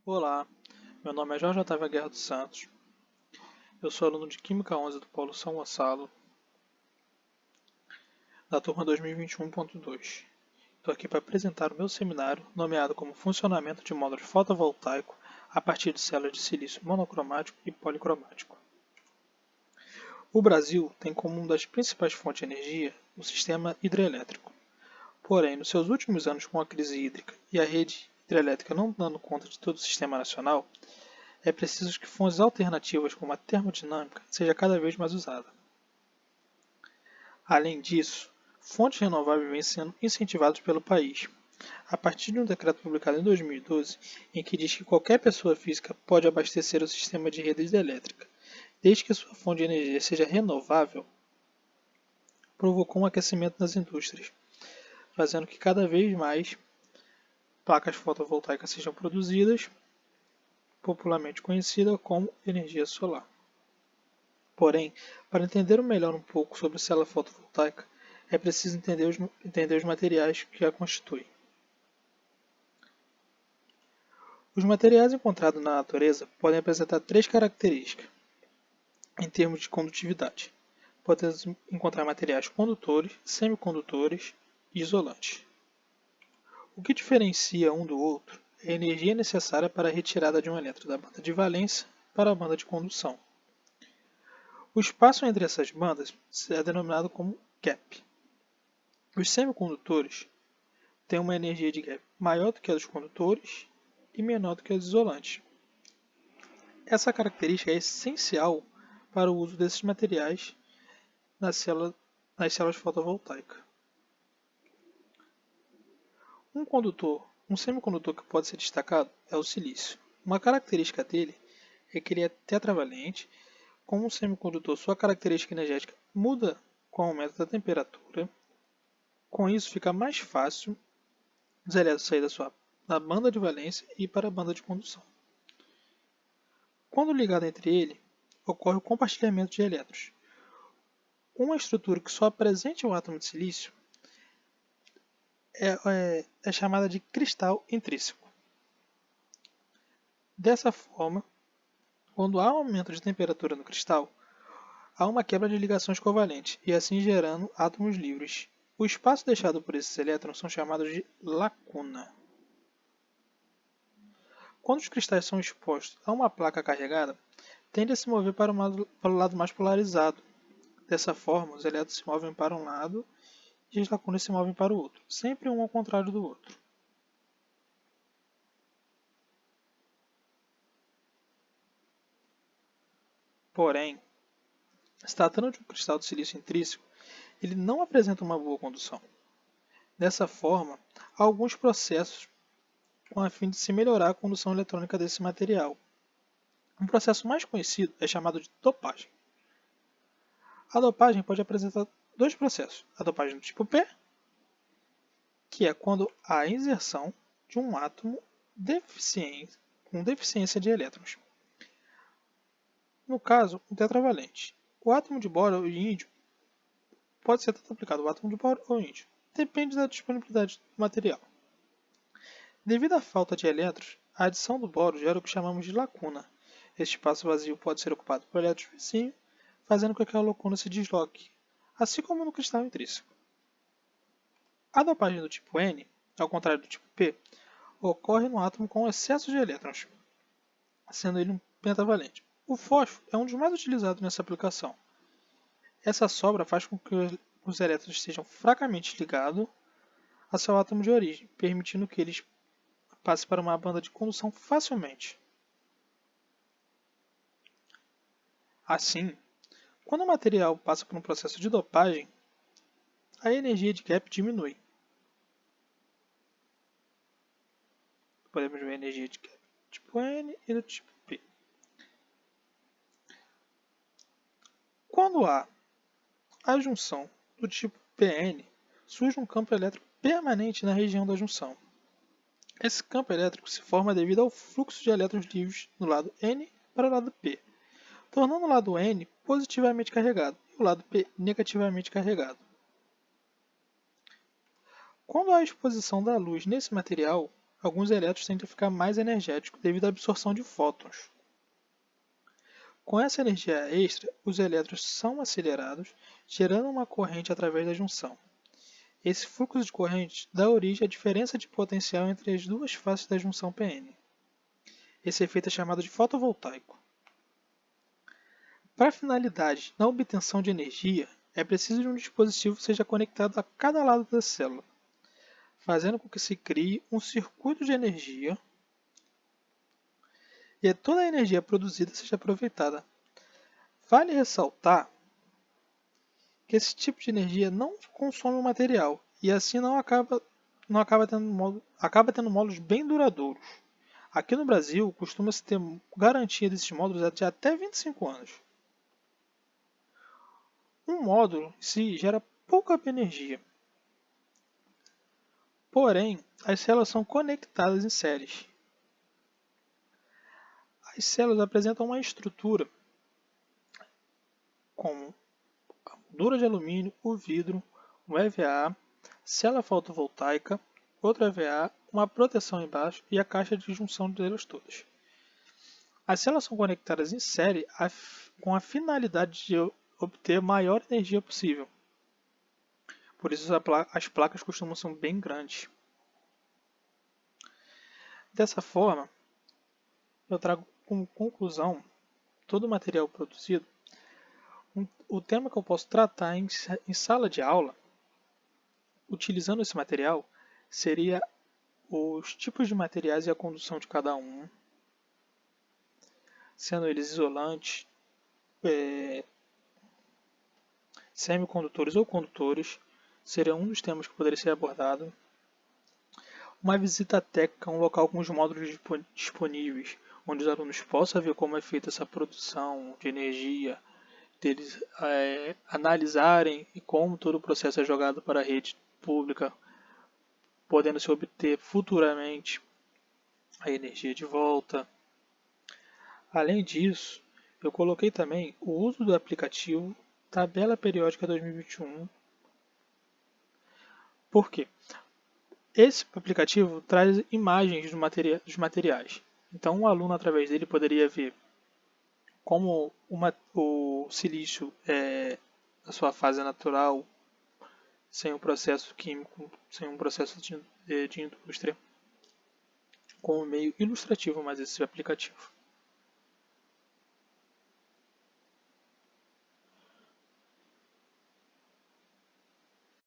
Olá, meu nome é Jorge Otávio Guerra dos Santos. Eu sou aluno de Química 11 do Polo São Gonçalo, da turma 2021.2. Estou aqui para apresentar o meu seminário, nomeado como Funcionamento de Módulo Fotovoltaico a partir de células de silício monocromático e policromático. O Brasil tem como uma das principais fontes de energia o sistema hidrelétrico. Porém, nos seus últimos anos com a crise hídrica e a rede hidrelétrica não dando conta de todo o sistema nacional, é preciso que fontes alternativas como a termodinâmica seja cada vez mais usada. Além disso, fontes renováveis vêm sendo incentivadas pelo país, a partir de um decreto publicado em 2012, em que diz que qualquer pessoa física pode abastecer o sistema de rede hidrelétrica, desde que sua fonte de energia seja renovável, provocou um aquecimento nas indústrias, fazendo que cada vez mais placas fotovoltaicas sejam produzidas, popularmente conhecida como energia solar. Porém, para entender melhor um pouco sobre célula fotovoltaica, é preciso entender os materiais que a constituem. Os materiais encontrados na natureza podem apresentar três características em termos de condutividade. Podemos encontrar materiais condutores, semicondutores e isolantes. O que diferencia um do outro é a energia necessária para a retirada de um elétron da banda de valência para a banda de condução. O espaço entre essas bandas é denominado como gap. Os semicondutores têm uma energia de gap maior do que a dos condutores e menor do que a dos isolantes. Essa característica é essencial para o uso desses materiais nas células fotovoltaicas. Um semicondutor que pode ser destacado é o silício. Uma característica dele é que ele é tetravalente. Como um semicondutor, sua característica energética muda com o aumento da temperatura. Com isso, fica mais fácil os elétrons saírem da banda de valência e ir para a banda de condução. Quando ligado entre ele, ocorre o compartilhamento de elétrons. Uma estrutura que só apresente um átomo de silício é chamada de cristal intrínseco. Dessa forma, quando há um aumento de temperatura no cristal, há uma quebra de ligações covalentes e assim gerando átomos livres. O espaço deixado por esses elétrons são chamados de lacuna. Quando os cristais são expostos a uma placa carregada, tende a se mover para o lado mais polarizado. Dessa forma, os elétrons se movem para um lado e as lacunas se movem para o outro, sempre um ao contrário do outro. Porém, se tratando de um cristal de silício intrínseco, ele não apresenta uma boa condução. Dessa forma, há alguns processos com a fim de se melhorar a condução eletrônica desse material. Um processo mais conhecido é chamado de dopagem. A dopagem pode apresentar dois processos. A dopagem do tipo P, que é quando há a inserção de um átomo com deficiência de elétrons. No caso, um tetravalente. O átomo de boro e índio pode ser tanto aplicado ao átomo de boro ou índio. Depende da disponibilidade do material. Devido à falta de elétrons, a adição do boro gera o que chamamos de lacuna. Este espaço vazio pode ser ocupado por elétrons vizinhos, fazendo com que a lacuna se desloque, assim como no cristal intrínseco. A dopagem do tipo N, ao contrário do tipo P, ocorre no átomo com excesso de elétrons, sendo ele um pentavalente. O fósforo é um dos mais utilizados nessa aplicação. Essa sobra faz com que os elétrons estejam fracamente ligados a seu átomo de origem, permitindo que eles passem para uma banda de condução facilmente. Assim, quando o material passa por um processo de dopagem, a energia de gap diminui. Podemos ver a energia de gap do tipo N e do tipo P. Quando há a junção do tipo PN, surge um campo elétrico permanente na região da junção. Esse campo elétrico se forma devido ao fluxo de elétrons livres do lado N para o lado P, tornando o lado N positivamente carregado e o lado P negativamente carregado. Quando há exposição da luz nesse material, alguns elétrons tendem a ficar mais energéticos devido à absorção de fótons. Com essa energia extra, os elétrons são acelerados, gerando uma corrente através da junção. Esse fluxo de corrente dá origem à diferença de potencial entre as duas faces da junção PN. Esse efeito é chamado de fotovoltaico. Para a finalidade na obtenção de energia, é preciso que um dispositivo seja conectado a cada lado da célula, fazendo com que se crie um circuito de energia e toda a energia produzida seja aproveitada. Vale ressaltar que esse tipo de energia não consome o material e assim acaba tendo módulos bem duradouros. Aqui no Brasil, costuma-se ter garantia desses módulos de até 25 anos. Um módulo em si gera pouca energia, porém, as células são conectadas em séries. As células apresentam uma estrutura como a moldura de alumínio, o vidro, um EVA, célula fotovoltaica, outro EVA, uma proteção embaixo e a caixa de junção delas todas. As células são conectadas em série com a finalidade de obter a maior energia possível. Por isso as placas costumam ser bem grandes. Dessa forma, eu trago como conclusão todo o material produzido. O tema que eu posso tratar em sala de aula, utilizando esse material, seria os tipos de materiais e a condução de cada um, sendo eles isolantes, semicondutores ou condutores, seria um dos temas que poderia ser abordado. Uma visita técnica a um local com os módulos disponíveis, onde os alunos possam ver como é feita essa produção de energia, deles analisarem e como todo o processo é jogado para a rede pública, podendo se obter futuramente a energia de volta. Além disso, eu coloquei também o uso do aplicativo Tabela Periódica 2021. Por quê? Esse aplicativo traz imagens dos materiais. Então, um aluno, através dele, poderia ver como o silício é na sua fase natural, sem um processo químico, sem um processo de indústria, como meio ilustrativo mais esse aplicativo.